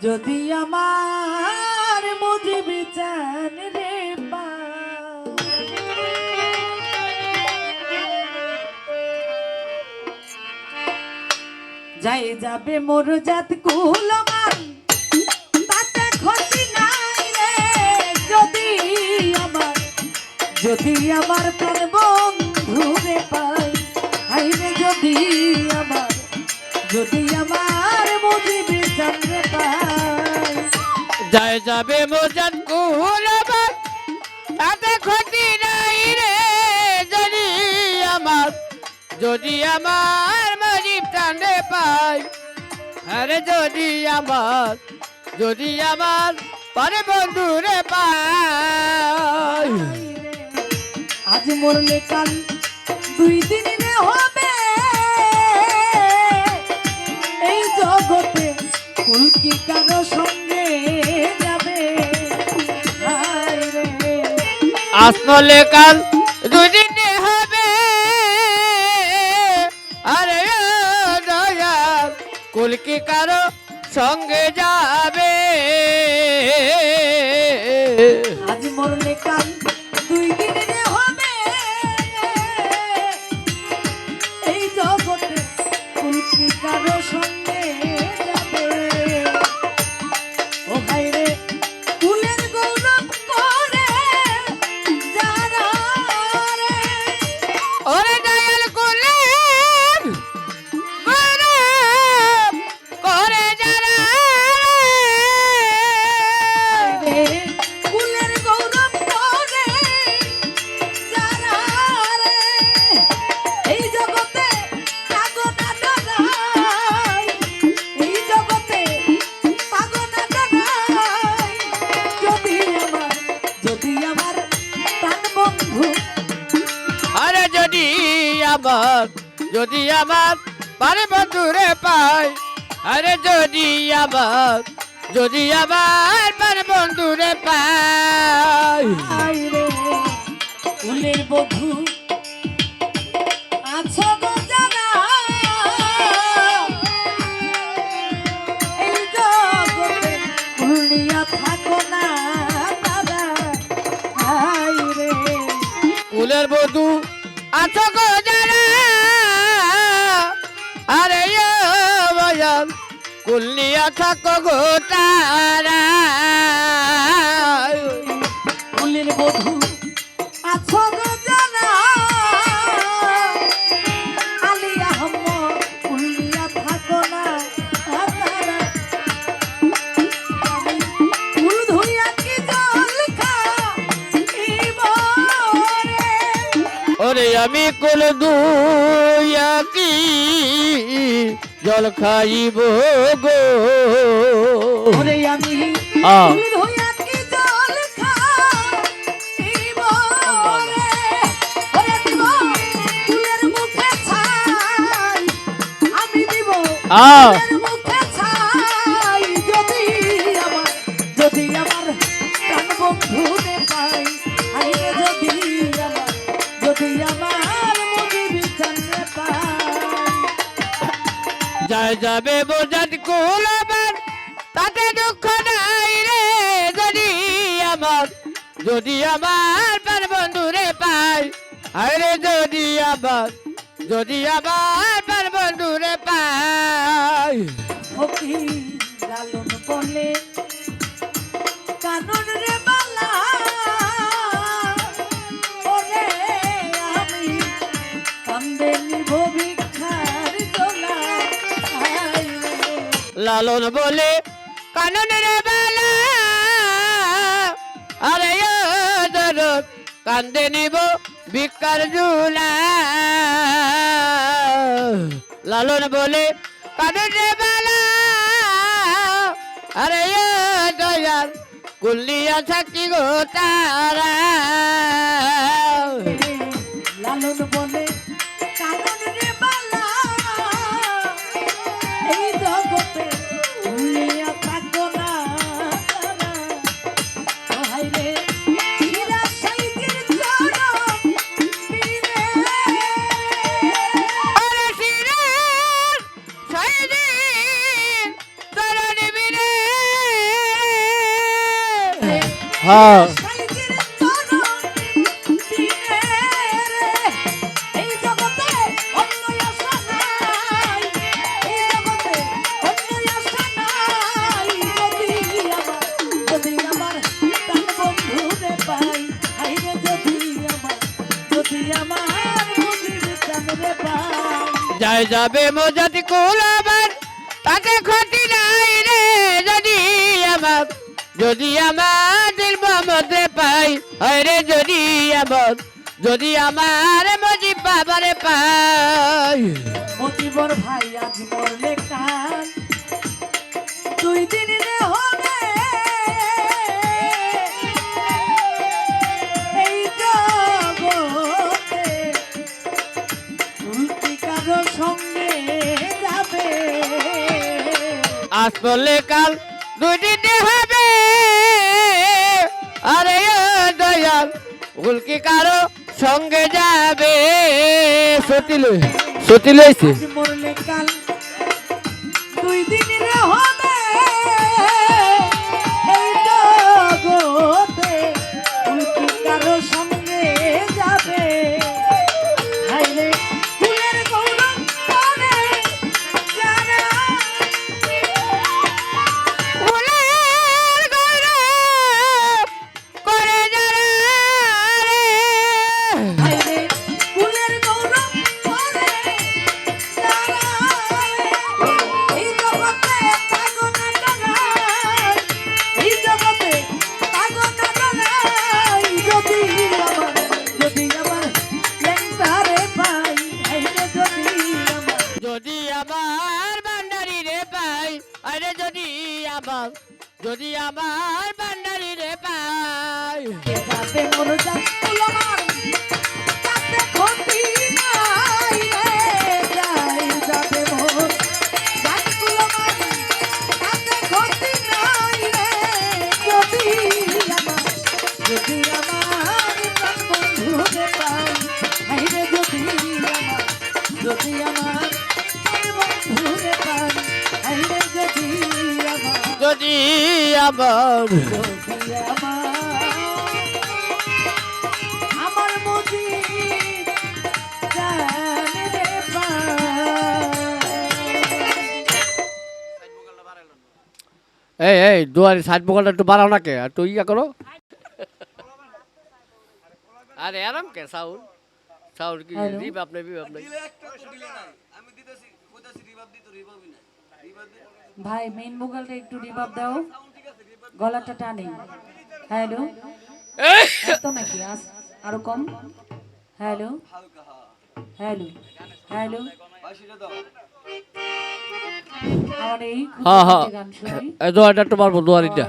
যদি আমার মুজিবি চান রে যাই যাবে মোর জাত কুলমান তাতে ক্ষতি নাই রে যদি আমার প্রাণ বন্ধু রে পাই হাইরে যদি আমার মুজিবি চান রে পাই যাই যাবে মোর জাত কুলমান তাতে ক্ষতি নাই রে যদি আমার মজিব টানে পাই আরে যদি আমার পরে বন্ধু রে পাই আজ মরলে কাল 2 দিন রে হবে এই জগতে কুল কি কারো সঙ্গে যাবে আজ মরলে কাল 2 দিন হবে আরে দয়াল কুল কি কারো সঙ্গে যাবে আজ মরলে কাল 2 দিন রে হবে এই জগতে কুল কি কারো সঙ্গে যাবে ও ভাই রে কুলের গৌরব করে যারা রে ওরে দয়াল কুলের গৌরব করে যারা কুলের গৌরব করে যারা রে এই জগতে পাগনা দাঁড়ায় এই জগতে পাগনা দাঁড়ায় যদি আমার প্রাণ বন্ধু আরে যদি আমার পারে বন্ধুরে পাই আরে যদি আমার পারে বন্ধুরে পাই রে কুলের বধূ আছো গো জানা এই জগতে ভুলিয়া থাকো না দাদা হাই রে কুলের বধূ আছো গো যারা আরে বয়াল কুলিয়া থাকো গো তারা কুলের বধূ আছো গো জানা আলী আহমদ কুলিয়া থাকো না দাদা আমি ফুল ধুইয়া কি জল খাইব রে ওরে আমি কুল দুইয়া কি জল খাইব গো ওরে আমি ফুল ধুইয়া কি জল খাইব রে ওরে দিব ফুলের মুখে ছাই আমি দিব ফুলের মুখে ছাই যদি আমার প্রাণ বন্ধু রে পাই আইরে যদি আমার মুজিবি চান রে পাই যাই যাবে বোঝাত কুলমান তাতে দুঃখ নাই রে যদি আমার প্রাণ বন্ধুরে পাই আরে যদি আমার প্রাণ বন্ধুরে পাই ওকি লালন বলে কানন রে বালা ওরে আমি কান্দে নিব ভিক্ষার জোলা আই রে লালন বলে কাননের বেলা আরে দরদ কান্দে নিব ভিক্ষার ঝুলা লালন বলে কাননের বেলা আরে দয়াল কুলিয়া থাকি গো তারা লালন বলে কানন রে বালা এই জগতে ভুলিয়া থাকো না তারা ও হাই রে হীরা সাইদের চরণ পীরে আরে সিরাজ সাইদিন তরণ বিরে হ্যাঁ সাইজের তরুণ দিনে রে, এই জগতে অন্য আশা নাই, এই জগতে অন্য আশা নাই। যদি আমার প্রাণ বন্ধুরে পাই, হাইরে যদি আমার বুঝির চাঁদরে পাই। যাই যাবে মজাদ কুল আমার তাতে ক্ষতি নাই রে যদি আমার দিল মোহাম্মদে পাই আরে যদি আমার মজি বাবারে পাই মতিবর ভাই আজ মরলে কাল, 2 দিন রে হবে এই জগতে, উল্টি কারো সঙ্গে যাবে। আজ বললে কাল 2 দিনে হবে আরে ও দয়াল উল্কি কারো সঙ্গে যাবে সতী লইছে আজ মরলে কাল 2 দিন রে হবে এই জগতে, উল্টি কারো সঙ্গে যাবে। হাইরে ফুলের গৌরব করে যারা, ফুলের গৌরব করে যারা রে। হাইরে ফুলের গৌরব করে যারা, এই জগতে পাগল না ডরাই, এই জগতে পাগল না ডরাই। যদি আমার লেংটারে পাই, হাইরে যদি আমার ভান্ডারি রে পাই আরে যদি আমার ভান্ডারি রে পাই যাবে মোর জাতকুল আমার, তাতে ক্ষতি নাই রে। যাবে মোর জাতকুল আমার, তাতে ক্ষতি নাই রে। যদি আমার প্রাণ বন্ধুরে পাই, হাইরে যদি আমার প্রাণ বন্ধুরে পাই, হাইরে যদি আমার আমার মতি জানে রে এই দুয়ারি সাইড বোকালটা একটু বাড়াও না কে আর তুই ইয়া করো আরে আরাম কে সাউন্ড কি Hello? রিভাব নেই ভাই মেইন ভোকালটা একটু রিভাব দাও, গলাটা টানে। হ্যালো, এত নাকি আরো কম? হ্যালো হ্যালো হ্যালো, আমার এই হ্যাঁ হ্যাঁ গান শুনি। এই দুয়ারিটা একটু মারবো দুয়ারিটা